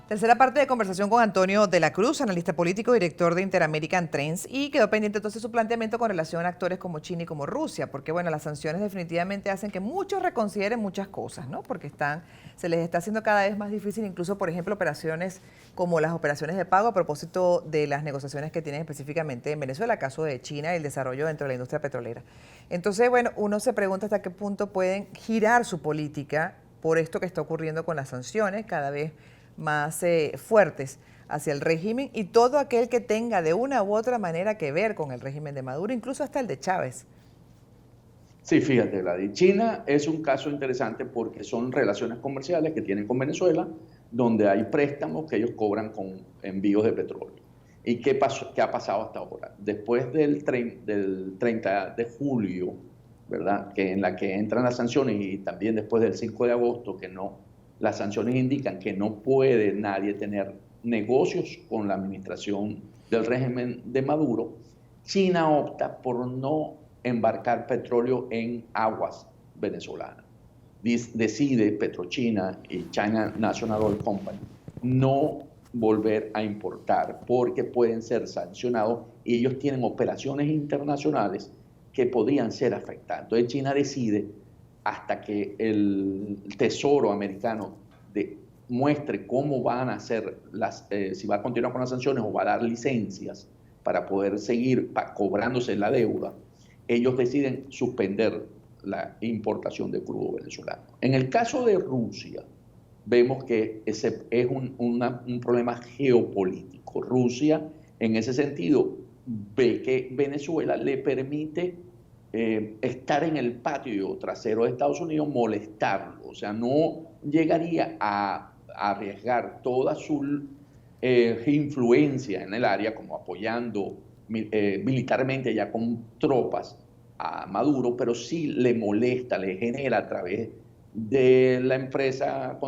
Tercera parte de conversación con Antonio de la Cruz, analista político, director de Interamerican Trends, y quedó pendiente entonces su planteamiento con relación a actores como China y como Rusia, porque bueno, las sanciones definitivamente hacen que muchos reconsideren muchas cosas, ¿no? Porque se les está haciendo cada vez más difícil, incluso por ejemplo, operaciones como las operaciones de pago a propósito de las negociaciones que tienen específicamente en Venezuela, caso de China y el desarrollo dentro de la industria petrolera. Entonces, bueno, uno se pregunta hasta qué punto pueden girar su política por esto que está ocurriendo con las sanciones, cada vez más fuertes hacia el régimen y todo aquel que tenga de una u otra manera que ver con el régimen de Maduro, incluso hasta el de Chávez. Sí, fíjate, la de China es un caso interesante porque son relaciones comerciales que tienen con Venezuela, donde hay préstamos que ellos cobran con envíos de petróleo. ¿Y qué pasó, qué ha pasado hasta ahora? Después del 30 de julio, ¿verdad? Que en la que entran las sanciones y también después del 5 de agosto, que no, las sanciones indican que no puede nadie tener negocios con la administración del régimen de Maduro. China opta por no embarcar petróleo en aguas venezolanas. Decide Petrochina y China National Oil Company no volver a importar porque pueden ser sancionados y ellos tienen operaciones internacionales que podrían ser afectadas. Entonces China decide hasta que el Tesoro americano muestre cómo van a hacer si va a continuar con las sanciones o va a dar licencias para poder seguir cobrándose la deuda, ellos deciden suspender la importación de crudo venezolano. En el caso de Rusia, vemos que ese es un problema geopolítico. Rusia, en ese sentido, ve que Venezuela le permite estar en el patio trasero de Estados Unidos, molestarlo. O sea, no llegaría a arriesgar toda su influencia en el área, como apoyando militarmente ya con tropas a Maduro, pero sí le molesta, le genera a través de la empresa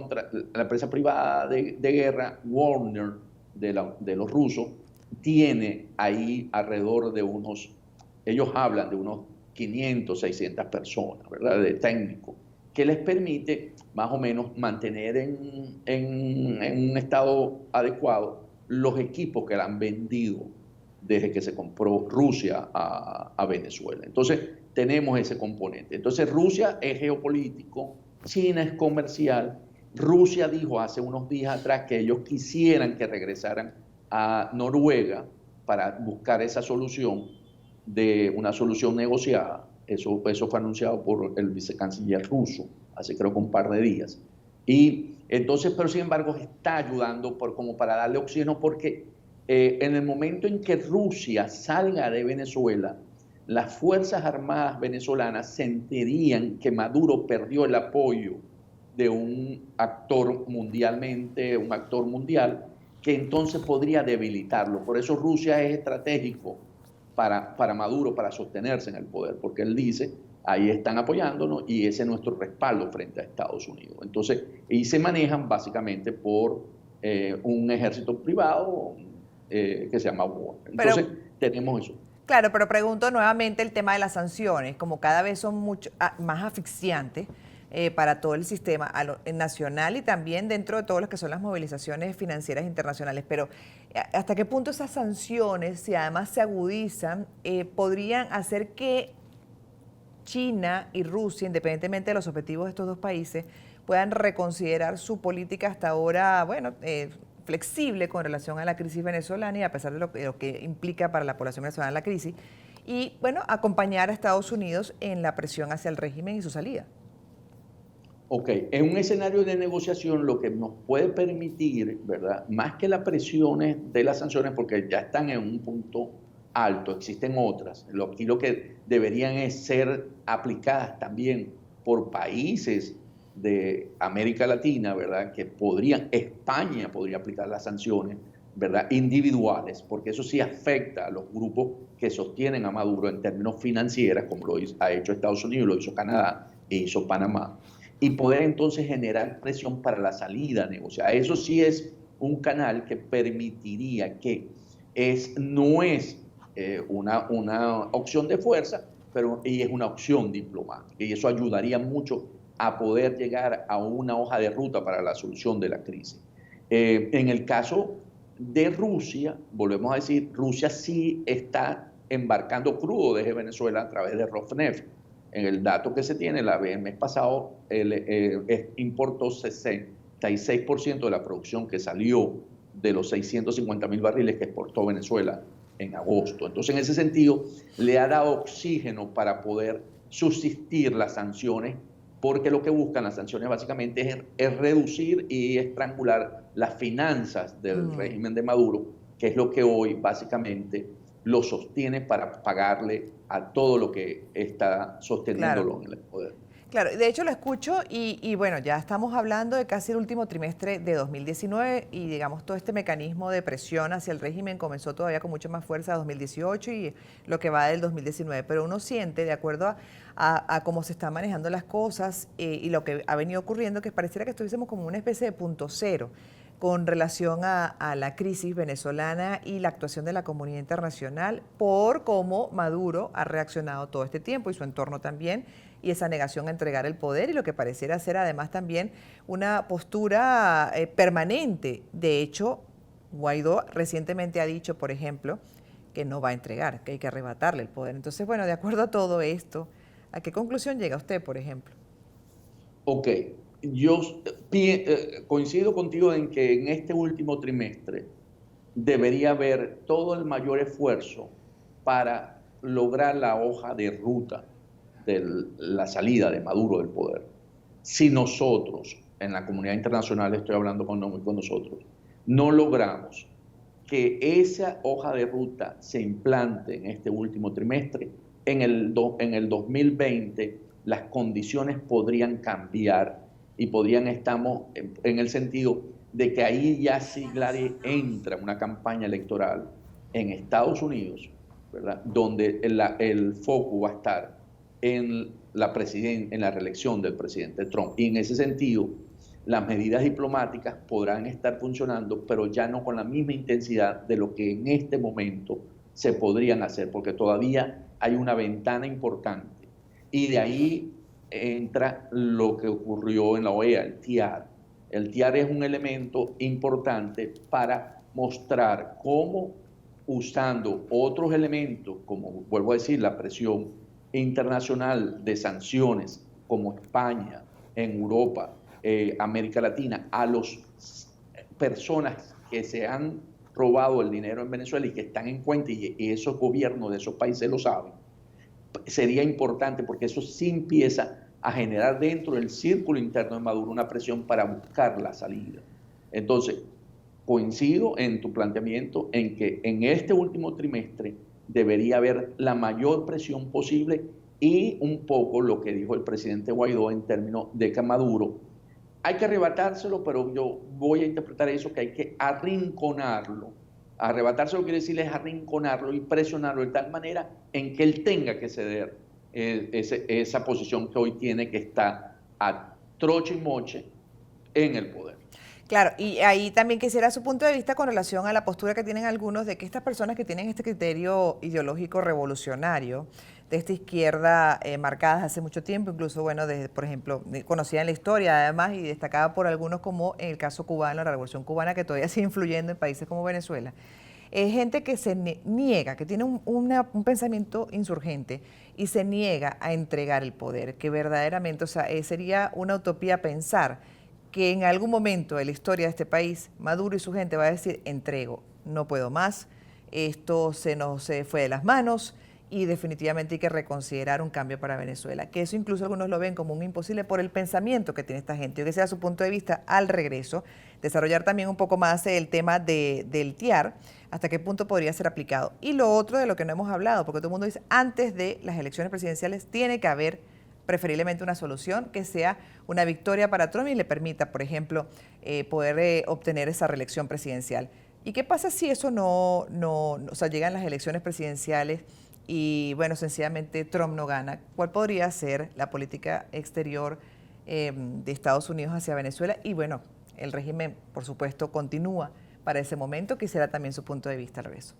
privada de guerra, Wagner, de los rusos, tiene ahí alrededor de ellos hablan de unos 500, 600 personas, ¿verdad? De técnicos, que les permite más o menos mantener en un estado adecuado los equipos que le han vendido desde que se compró Rusia a Venezuela. Entonces, tenemos ese componente. Entonces, Rusia es geopolítico, China es comercial. Rusia dijo hace unos días atrás que ellos quisieran que regresaran a Noruega para buscar esa solución una solución negociada. Eso fue anunciado por el vicecanciller ruso hace creo que un par de días. Y entonces, pero sin embargo, está ayudando como para darle oxígeno porque en el momento en que Rusia salga de Venezuela, las Fuerzas Armadas venezolanas sentirían que Maduro perdió el apoyo de un actor mundial, que entonces podría debilitarlo. Por eso Rusia es estratégico para Maduro, para sostenerse en el poder, porque él dice, ahí están apoyándonos y ese es nuestro respaldo frente a Estados Unidos. Entonces, y se manejan básicamente por un ejército privado que se llama Wagner. Entonces, tenemos eso. Claro, pero pregunto nuevamente el tema de las sanciones, como cada vez son mucho más asfixiantes para todo el sistema nacional y también dentro de todos los que son las movilizaciones financieras internacionales. Pero ¿hasta qué punto esas sanciones, si además se agudizan, podrían hacer que China y Rusia, independientemente de los objetivos de estos dos países, puedan reconsiderar su política hasta ahora, bueno, flexible con relación a la crisis venezolana y a pesar de lo que implica para la población venezolana la crisis, y bueno, acompañar a Estados Unidos en la presión hacia el régimen y su salida? Ok, en un escenario de negociación lo que nos puede permitir, ¿verdad? Más que las presiones de las sanciones, porque ya están en un punto alto, existen otras. Aquí lo que deberían es ser aplicadas también por países de América Latina, ¿verdad? Que España podría aplicar las sanciones, ¿verdad? Individuales, porque eso sí afecta a los grupos que sostienen a Maduro en términos financieros, como ha hecho Estados Unidos, lo hizo Canadá e hizo Panamá, y poder entonces generar presión para la salida negociada. Eso sí es un canal que permitiría que no es una opción de fuerza, pero es una opción diplomática, y eso ayudaría mucho a poder llegar a una hoja de ruta para la solución de la crisis. En el caso de Rusia, volvemos a decir, Rusia sí está embarcando crudo desde Venezuela a través de Rosneft. En el dato que se tiene, el mes pasado importó 66% de la producción que salió de los 650.000 barriles que exportó Venezuela en agosto. Entonces, en ese sentido, le ha dado oxígeno para poder subsistir las sanciones, porque lo que buscan las sanciones básicamente es reducir y estrangular las finanzas del régimen de Maduro, que es lo que hoy básicamente lo sostiene para pagarle a todo lo que está sosteniéndolo en el poder. Claro, de hecho lo escucho y bueno, ya estamos hablando de casi el último trimestre de 2019 y digamos todo este mecanismo de presión hacia el régimen comenzó todavía con mucha más fuerza en 2018 y lo que va del 2019, pero uno siente, de acuerdo a cómo se están manejando las cosas y lo que ha venido ocurriendo, que pareciera que estuviésemos como una especie de punto cero con relación a la crisis venezolana y la actuación de la comunidad internacional por cómo Maduro ha reaccionado todo este tiempo y su entorno también, y esa negación a entregar el poder y lo que pareciera ser además también una postura permanente. De hecho, Guaidó recientemente ha dicho, por ejemplo, que no va a entregar, que hay que arrebatarle el poder. Entonces, bueno, de acuerdo a todo esto, ¿a qué conclusión llega usted, por ejemplo? Ok, yo coincido contigo en que en este último trimestre debería haber todo el mayor esfuerzo para lograr la hoja de ruta de la salida de Maduro del poder. Si nosotros, en la comunidad internacional, estoy hablando con nosotros, no logramos que esa hoja de ruta se implante en este último trimestre, en el 2020 las condiciones podrían cambiar y estamos en el sentido de que ahí ya Siglari entra en una campaña electoral en Estados Unidos, ¿verdad? Donde el foco va a estar en la reelección del presidente Trump. Y en ese sentido, las medidas diplomáticas podrán estar funcionando, pero ya no con la misma intensidad de lo que en este momento se podrían hacer, porque todavía hay una ventana importante. Y de ahí entra lo que ocurrió en la OEA, el TIAR. El TIAR es un elemento importante para mostrar cómo, usando otros elementos, como vuelvo a decir, la presión internacional de sanciones, como España, en Europa, América Latina, a las personas que se han robado el dinero en Venezuela y que están en cuenta, y esos gobiernos de esos países lo saben, sería importante porque eso sí empieza a generar dentro del círculo interno de Maduro una presión para buscar la salida. Entonces, coincido en tu planteamiento en que en este último trimestre debería haber la mayor presión posible y un poco lo que dijo el presidente Guaidó en términos de que Maduro hay que arrebatárselo, pero yo voy a interpretar eso que hay que arrinconarlo. Arrebatárselo quiere decir es arrinconarlo y presionarlo de tal manera en que él tenga que ceder esa posición que hoy tiene, que está a troche y moche en el poder. Claro, y ahí también quisiera su punto de vista con relación a la postura que tienen algunos de que estas personas que tienen este criterio ideológico revolucionario, de esta izquierda marcada hace mucho tiempo, incluso, bueno, desde, por ejemplo, conocida en la historia además y destacada por algunos como en el caso cubano, la Revolución Cubana, que todavía sigue influyendo en países como Venezuela, es gente que se niega, que tiene un pensamiento insurgente y se niega a entregar el poder, que verdaderamente, o sea, sería una utopía pensar que en algún momento de la historia de este país, Maduro y su gente va a decir, entrego, no puedo más, esto se nos fue de las manos y definitivamente hay que reconsiderar un cambio para Venezuela. Que eso incluso algunos lo ven como un imposible por el pensamiento que tiene esta gente. Yo que sea su punto de vista al regreso, desarrollar también un poco más el tema del TIAR, hasta qué punto podría ser aplicado. Y lo otro de lo que no hemos hablado, porque todo el mundo dice, antes de las elecciones presidenciales tiene que haber preferiblemente una solución que sea una victoria para Trump y le permita, por ejemplo, poder obtener esa reelección presidencial. ¿Y qué pasa si eso o sea, llegan las elecciones presidenciales y, bueno, sencillamente Trump no gana? ¿Cuál podría ser la política exterior de Estados Unidos hacia Venezuela? Y, bueno, el régimen, por supuesto, continúa para ese momento. Quisiera también su punto de vista al regreso.